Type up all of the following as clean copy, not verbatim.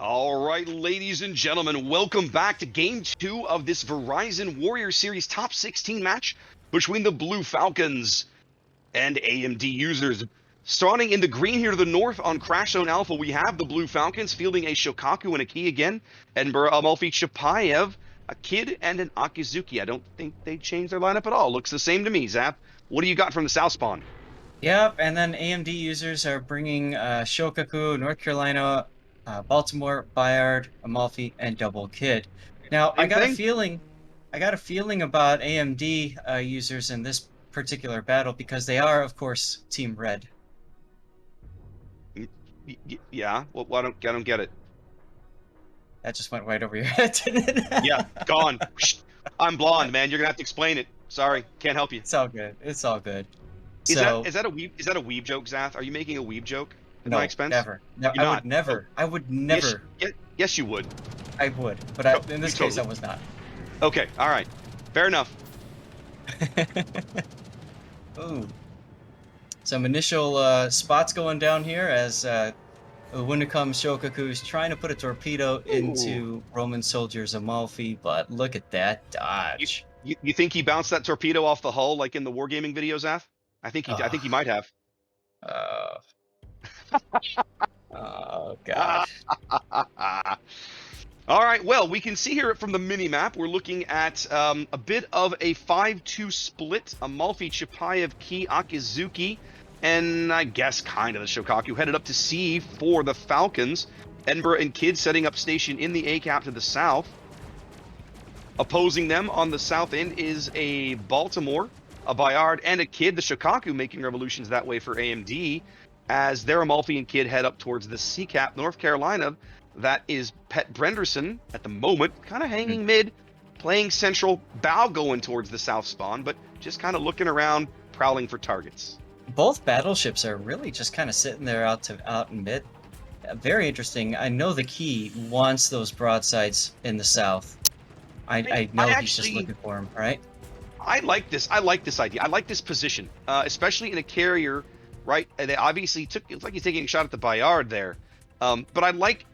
All right, ladies and gentlemen, welcome back to Game 2 of this Verizon Warrior Series Top 16 match between the Blue Falcons and AMD users. Starting in the green here to the north on Crash Zone Alpha, we have the Blue Falcons fielding a Shokaku and a Key again, Edinburgh Amalfi Chapayev, a Kid, and an Akizuki. I don't think they changed their lineup at all. Looks the same to me, Zap. What do you got from the south spawn? Yep, and then AMD users are bringing Shokaku, North Carolina, Baltimore, Bayard, Amalfi, and Double Kid. Now, Same thing? I got a feeling about AMD users in this particular battle because they are, of course, Team Red. Yeah, well, I don't get it. That just went right over your head, didn't it? Yeah, gone. I'm blonde, man. You're gonna have to explain it. Sorry, can't help you. It's all good. It's all good. Is that So, a weeb joke, Zath? Are you making a weeb joke at my no, expense? never. No, You're I not. would never. I would Yes, never. yes, you would. I would, but in this case, I was not. Okay, all right, fair enough. Ooh. Some initial spots going down here as Uwunikam Shokaku is trying to put a torpedo into Roman soldiers Amalfi, but look at that dodge. You think he bounced that torpedo off the hull like in the wargaming video, Zath? I think he might have. Uh, oh God. All right, well, we can see here from the mini-map, we're looking at a bit of a 5-2 split. Amalfi, Chapayev, Key, Akizuki, and I guess kind of the Shokaku headed up to C for the Falcons. Edinburgh and Kid setting up station in the A-cap to the south. Opposing them on the south end is a Baltimore, a Bayard, and a Kid. The Shokaku making revolutions that way for AMD as their Amalfi and Kid head up towards the C-cap, North Carolina. That is Pet Brenderson at the moment, kind of hanging mid, playing central, bow going towards the south spawn, but just kind of looking around, prowling for targets. Both battleships are really just kind of sitting there out in mid. Very interesting. I know the Key wants those broadsides in the south. I know he's just looking for them, right? I like this idea. I like this position, especially in a carrier, right? They obviously it's like he's taking a shot at the Bayard there. But I like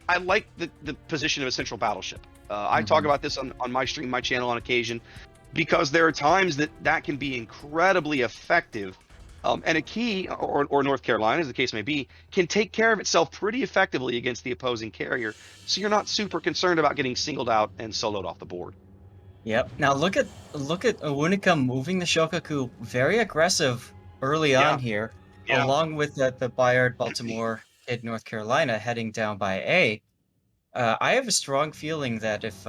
the position of a central battleship. I talk about this on my stream, my channel on occasion, because there are times that can be incredibly effective. And a Key, or North Carolina, as the case may be, can take care of itself pretty effectively against the opposing carrier. So you're not super concerned about getting singled out and soloed off the board. Yep. Now look at Uwunikam moving the Shokaku very aggressive early on here, along with the Bayard, Baltimore, Kid, North Carolina heading down by A. I have a strong feeling that if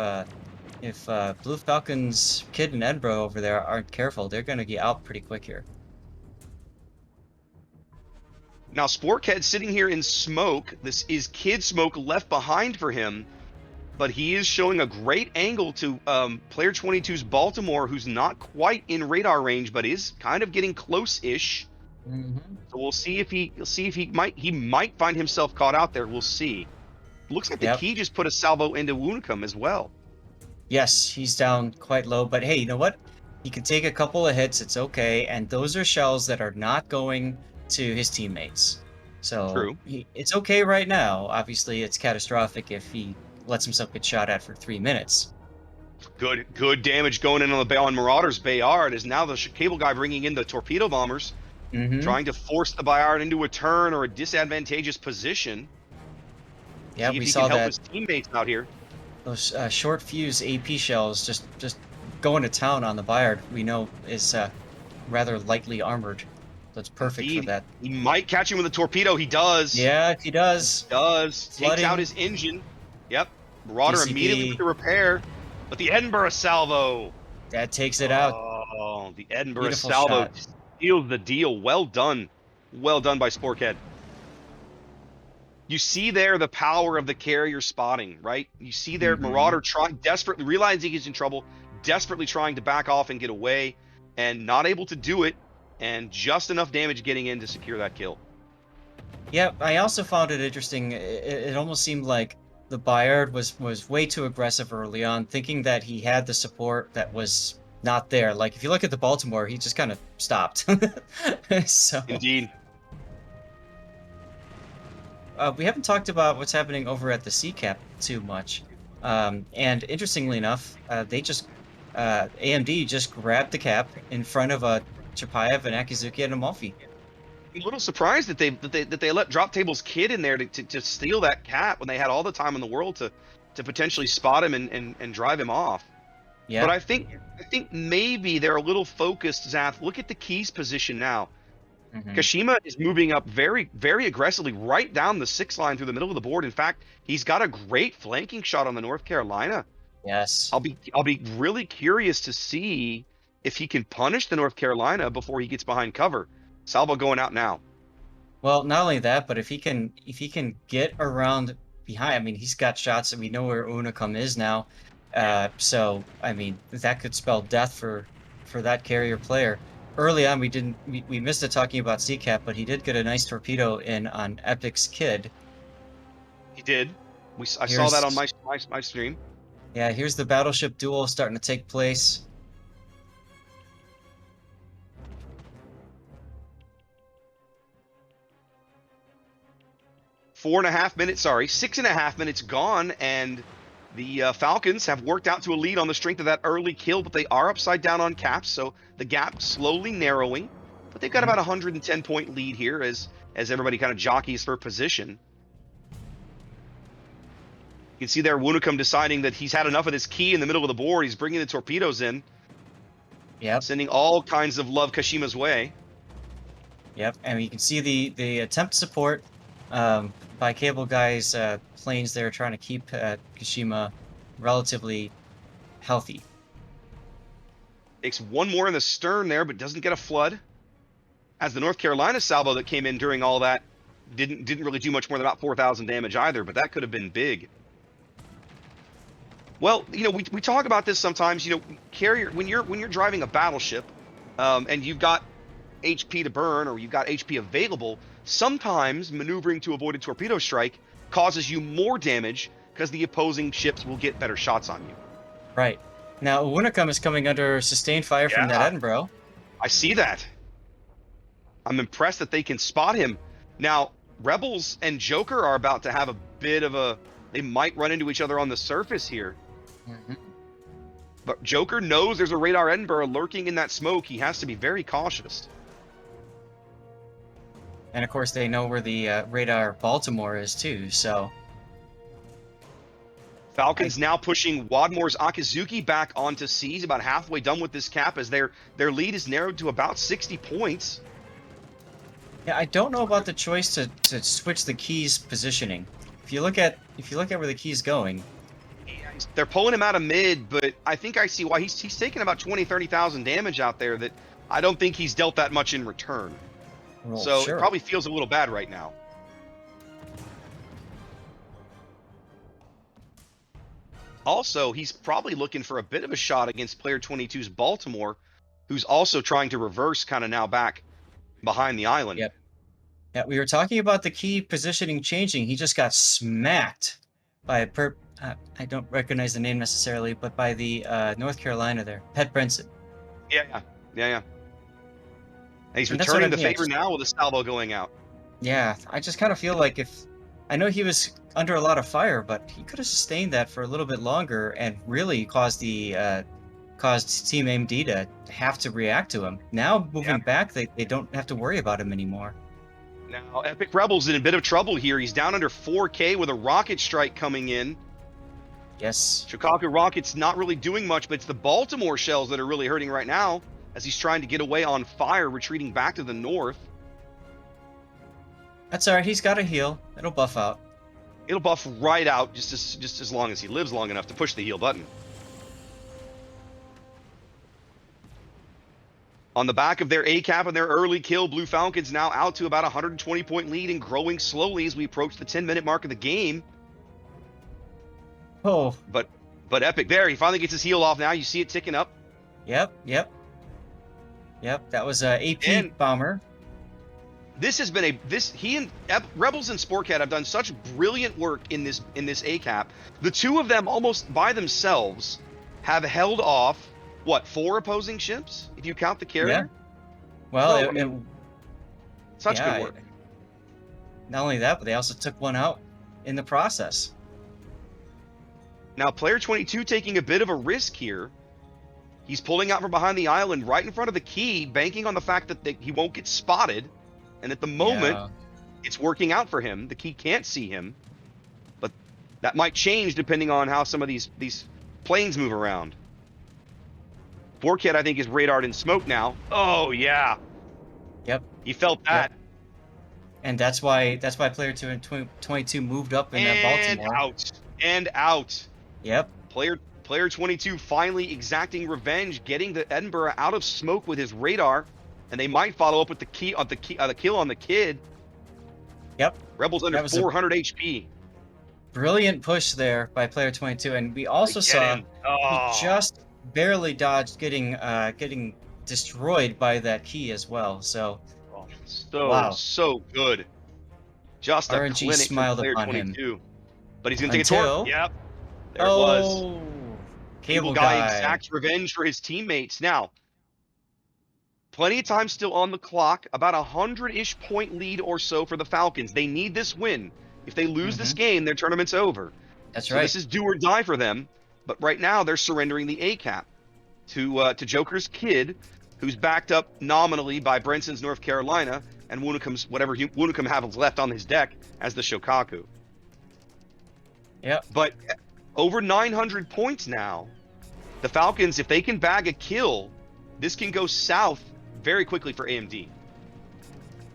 Blue Falcons, Kid, and Edinburgh over there aren't careful, they're going to get out pretty quick here. Now, Sporkhead sitting here in smoke. This is Kid smoke left behind for him, but he is showing a great angle to player 22's Baltimore, who's not quite in radar range, but is kind of getting close-ish. So we'll see if he might find himself caught out there. We'll see. Looks like the Key just put a salvo into Unicum as well. Yes, he's down quite low, but hey, you know what? He can take a couple of hits. It's okay, and those are shells that are not going to his teammates. So it's okay right now. Obviously, it's catastrophic if he lets himself get shot at for 3 minutes. Good damage going in on Marauders. Bayard is now the cable guy bringing in the torpedo bombers, trying to force the Bayard into a turn or a disadvantageous position. Yeah, we saw can help that. His teammates out here. Those short fuse AP shells just going to town on the Bayard. We know is rather lightly armored. That's perfect for that. He might catch him with a torpedo. He does. Yeah, he does. Takes out his engine. Yep. Marauder immediately with the repair. But the Edinburgh salvo. That takes it out. Oh, the Edinburgh salvo seals the deal. Well done. Well done by Sporkhead. You see there the power of the carrier spotting, right? You see there Marauder desperately realizing he's in trouble, desperately trying to back off and get away, and not able to do it. And just enough damage getting in to secure that kill. Yeah, I also found it interesting. It almost seemed like the Bayard was way too aggressive early on, thinking that he had the support that was not there. Like, if you look at the Baltimore, he just kind of stopped. So. Indeed. we haven't talked about what's happening over at the sea cap too much. And interestingly enough, AMD just grabbed the cap in front of a Chapayev, an Akizuki, and a Amalfi. I'm a little surprised that they let Drop Table's kid in there to steal that cap when they had all the time in the world to potentially spot him and drive him off. But Yeah. I think maybe they're a little focused, Zath. Look at the keys position now. Hmm. Kashima is moving up very, very aggressively right down the 6 line through the middle of the board. In fact, he's got a great flanking shot on the North Carolina. Yes. I'll be really curious to see if he can punish the North Carolina before he gets behind cover. Salvo going out now. Well, not only that, but if he can get around behind, I mean, he's got shots, and we know where Unicum is now. So I mean, that could spell death for that carrier player. Early on, we missed it talking about CCAP, but he did get a nice torpedo in on Epic's kid. He did. I saw that on Here's my stream. Yeah, here's the battleship duel starting to take place. 4.5 minutes, sorry, 6.5 minutes gone, and the Falcons have worked out to a lead on the strength of that early kill, but they are upside down on caps, so the gap slowly narrowing. But they've got Mhm. about a 110-point lead here as everybody kind of jockeys for position. You can see there Wunacum deciding that he's had enough of this key in the middle of the board. He's bringing the torpedoes in, Yep, sending all kinds of love Kashima's way. yep, and you can see the attempt support by Cable Guy's planes there trying to keep Kashima relatively healthy. Takes one more in the stern there, but doesn't get a flood. As the North Carolina salvo that came in during all that didn't really do much more than about 4,000 damage either, but that could have been big. Well, we talk about this sometimes. Carrier when you're driving a battleship, and you've got HP to burn or you've got HP available, sometimes maneuvering to avoid a torpedo strike causes you more damage because the opposing ships will get better shots on you. Right. Now, Unicum is coming under sustained fire from that Yeah, Edinburgh. I see that. I'm impressed that they can spot him. Now, Rebels and Joker are about to have a bit of a. They might run into each other on the surface here. Mhm. But Joker knows there's a radar Edinburgh lurking in that smoke. He has to be very cautious. And of course, they know where the radar Baltimore is too, so. Falcons now pushing Wadmore's Akizuki back onto sea. He's about halfway done with this cap as their lead is narrowed to about 60 points. Yeah, I don't know about the choice to switch the keys positioning. If you look at where the key's going, They're pulling him out of mid, but I think I see why he's taking about 20-30,000 damage out there that I don't think he's dealt that much in return. well, So it sure. probably feels a little bad right now. Also, he's probably looking for a bit of a shot against player 22's Baltimore, who's also trying to reverse kind of now back behind the island. Yep. Yeah, we were talking about the key positioning changing. He just got smacked by I don't recognize the name necessarily, but by the North Carolina there, Pet Brenson. Yeah. And he's And that's what returning I the mean. favor now with a salvo going out. Yeah, I just kind of feel like I know he was under a lot of fire, but he could have sustained that for a little bit longer and really caused Team AMD to have to react to him. Now moving back, they don't have to worry about him anymore. Now, Epic Rebels in a bit of trouble here. He's down under 4K with a rocket strike coming in. Yes. Chicago Rockets not really doing much, but it's the Baltimore shells that are really hurting right now as he's trying to get away on fire, retreating back to the north. That's all right. He's got a heal. It'll buff out. It'll buff right out just as long as he lives long enough to push the heal button. On the back of their A-cap and their early kill, Blue Falcons now out to about a 120-point lead and growing slowly as we approach the 10-minute mark of the game. Oh. But Epic there, he finally gets his heal off now. You see it ticking up. Yep. That was a AP And bomber. This has been he and Rebels and Sportcat have done such brilliant work in this A-cap. The two of them almost by themselves have held off 4 opposing ships if you count the carrier. Yeah. Well, Such good work. not only that, but they also took one out in the process. Now, player 22 taking a bit of a risk here. He's pulling out from behind the island right in front of the key, banking on the fact that he won't get spotted. And at the moment, it's working out for him. The key can't see him. But that might change depending on how some of these planes move around. Forkhead, I think, is radared in smoke now. Oh, yeah. Yep. He felt that. Yep. And that's why player 22 moved up in that Baltimore. And out. Yep. Player 22 finally exacting revenge, getting the Edinburgh out of smoke with his radar, and they might follow up with the kill on the kid. Yep. Rebels under 400 HP. Brilliant push there by player 22, and we also saw he just barely dodged getting destroyed by that key as well. So, so good. Just a RNG clinic smiled from player upon 22. him. But he's gonna take a torque. Yep. There it was. Cable guy exacts revenge for his teammates. Now, plenty of time still on the clock. About 100-ish point lead or so for the Falcons. They need this win. If they lose this game, their tournament's over. That's so right. This is do or die for them. But right now, they're surrendering the A-cap to Joker's kid, who's backed up nominally by Brenson's North Carolina and Wunikum's whatever Wunikum has left on his deck as the Shokaku. Yep. But over 900 points now. The Falcons, if they can bag a kill, this can go south very quickly for AMD.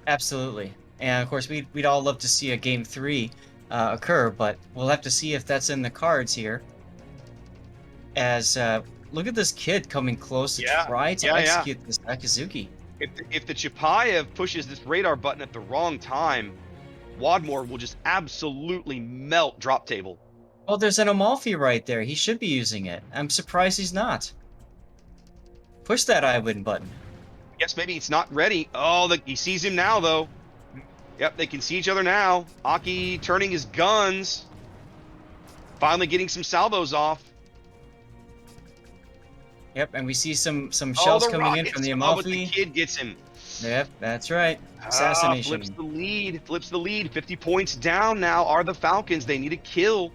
Absolutely. And of course, we'd all love to see a game 3 occur, but we'll have to see if that's in the cards here. As look at this kid coming close to try to execute this Akizuki. If the Chapayev pushes this radar button at the wrong time, Wadmore will just absolutely melt drop table. Well, there's an Amalfi right there. He should be using it. I'm surprised he's not. Push that I win button. Guess maybe it's not ready. Oh, he sees him now, though. Yep, they can see each other now. Aki turning his guns. Finally getting some salvos off. Yep, and we see some shells coming in from the Amalfi. But the kid gets him. Yep, that's right. Assassination. Flips the lead. 50 points down now are the Falcons. They need a kill.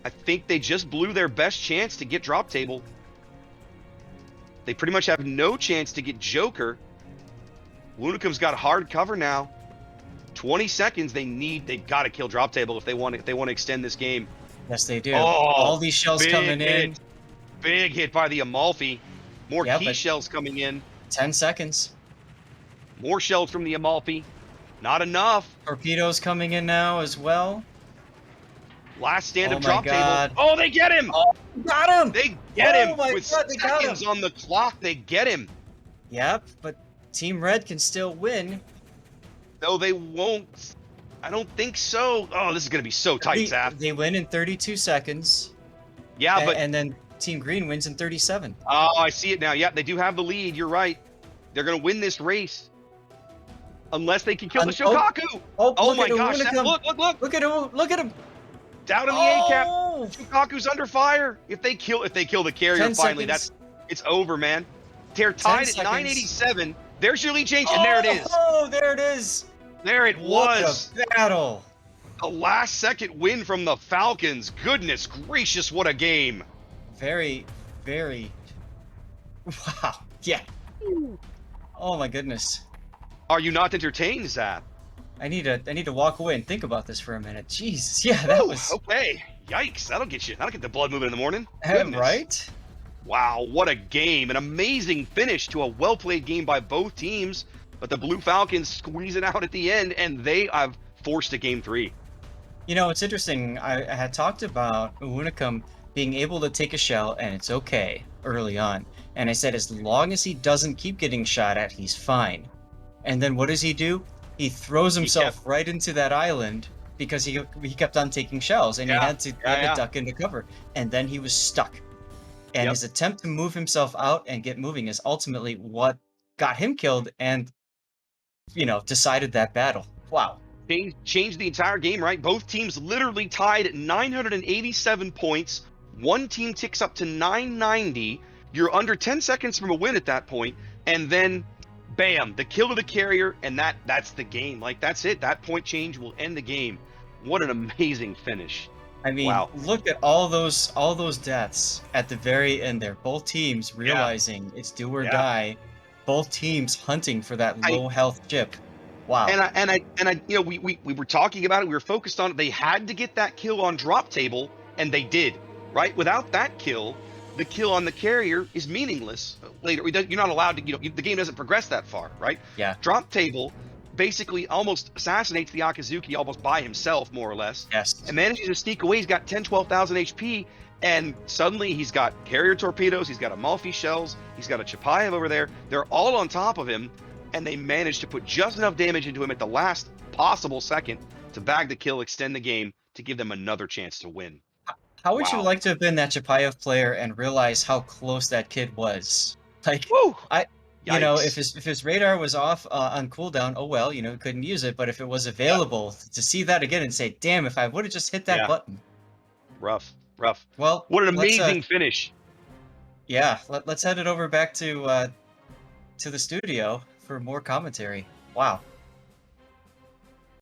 I think they just blew their best chance to get drop table. They pretty much have no chance to get Joker. Wunikum's got hard cover now. 20 seconds. They've got to kill drop table if they want to extend this game. Yes, they do. All these shells coming in. Big hit by the Amalfi. More key shells coming in. 10 seconds. More shells from the Amalfi. Not enough. Torpedoes coming in now as well. Last stand of drop table. Oh, they get him! Oh, got him! They get him! With seconds on the clock, they get him. Yep, but Team Red can still win. No, they won't. I don't think so. Oh, this is going to be so tight, Zap. They win in 32 seconds. Yeah, but... And then Team Green wins in 37. Oh, I see it now. Yeah, they do have the lead. You're right. They're going to win this race. Unless they can kill the Shokaku. Oh my gosh. Look. Look at him. Down in the A-cap. Shokaku's under fire. If they kill the carrier finally, it's over, man. They're tied at 987. There's your lead change, and there it is. Oh, there it is. There it was. What a battle. A last-second win from the Falcons. Goodness gracious, what a game. Very, very... Wow. Yeah. Oh, my goodness. Are you not entertained, Zap? I need to walk away and think about this for a minute. Jesus, yeah, that was... Okay. Yikes, that'll get the blood moving in the morning. Right? Wow, what a game. An amazing finish to a well-played game by both teams. But the Blue Falcons squeeze it out at the end, and they have forced a game 3. You know, it's interesting. I had talked about Wunikum being able to take a shell, and it's okay early on. And I said, as long as he doesn't keep getting shot at, he's fine. And then what does he do? He throws himself right into that island because he kept on taking shells, and he had to duck into cover. And then he was stuck. And his attempt to move himself out and get moving is ultimately what got him killed and, decided that battle. Wow. Changed the entire game, right? Both teams literally tied at 987 points. One team ticks up to 990. You're under 10 seconds from a win at that point. And then bam, the kill of the carrier, and that's the game. Like, that's it. That point change will end the game. What an amazing finish. I mean, Wow. look at all those deaths at the very end there. Both teams Yeah. realizing it's do or Yeah. die. Both teams hunting for that I low health chip. Wow. we were talking about it. We were focused on it. They had to get that kill on drop table, and they did. Right. Without that kill, the kill on the carrier is meaningless. Later, you're not allowed to. The game doesn't progress that far. Right. Yeah. Drop table basically almost assassinates the Akizuki almost by himself, more or less, Yes. and manages to sneak away. He's got 10, 12,000 HP, and suddenly he's got carrier torpedoes, he's got Amalfi shells, he's got a Chapayev over there. They're all on top of him, and they manage to put just enough damage into him at the last possible second to bag the kill, extend the game, to give them another chance to win. How would you Wow. like to have been that Chapayev player and realize how close that kid was? Like, Woo! I, if Yikes. his radar was off on cooldown, oh well, he couldn't use it. But if it was available, to see that again and say, "Damn, if I would have just hit that Yeah. button." Rough. Rough. Well, What an let's amazing finish. let's head it over back to the studio for more commentary. Wow.